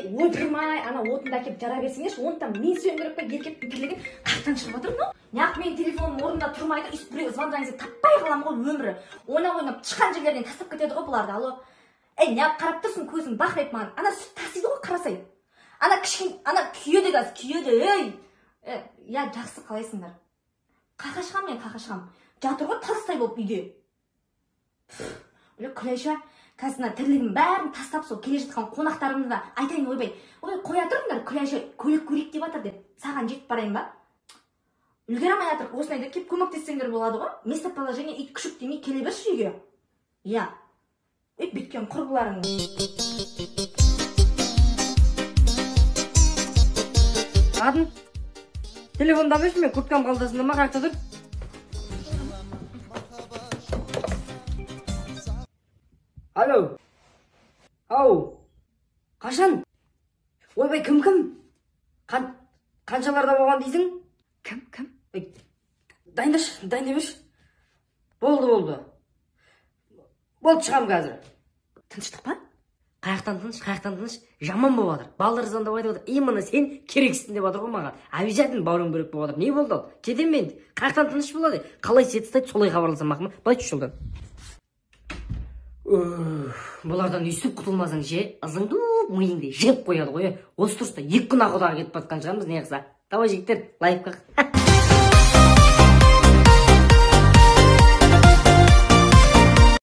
ойпырмай, ана отынды әкеп жара берсеңерші, оны там мен сөндіріп па, еркектің тірлігін қақтан шығып отырмын, но? Неғып менің телефоным орнында тұрмайды, үст біреу звондаңызды таппай қалам ғой өмірі. Ойнап тышқан жерлерден тастап кетеді ғой бұларды, алло. Неғып қарап тұрсың, көзің бақырайып маған. Ана сүт тасиды ғой, қарасай. Ана күйеді газ, күйеді, Я жақсы қалайсыңдар. Қақашқам мен, қақашқам. Жатыр ғой тастай болып үйде. Күләйша, қазір тірлігім бәрін тастап сол келе жатқан қонақтарымды да айтайын ойбай. Қоя тұрыңдар, Күләйша көлік көрейік деп жатыр деп. Саған жетіп барайын ба? Үлгере алмай жатыр, осынайда кеп көмектессеңдер болады ғой. Местоположение ит күшік демей келе берші үйге. Я. Біткен құрбыларың. Adın? Telefonda beş mi? Kurtkam kaldasında mı kalktadır? Alo. Ау. Қашан? Ойбай, кім? Қаншаларда болған дейсің? Кім? Дайындамаш. Болды. Болды, шығам қазір. Тыныштық па? Қаяқтан тыныш, жаман болып жатыр. Балдар звондап айтып отыр. Именно сен керексің деп жатыр ғой маған. Обязательно бауырың бөлек болып жатыр. Не болды ол? Кетем мен. Қаяқтан тыныш болады. Қалай сет ұстайды, солай хабарласам ақыма. Былай түс жолдан. Бұлардан үйсіп құтылмасаң ше, ызыңды миыңды жеп қояды ғой. Осы тұрыста 2 күн ақылдағы кетіп батқан шығармыз, не қылса. Давай жігіттер, лайк қақ.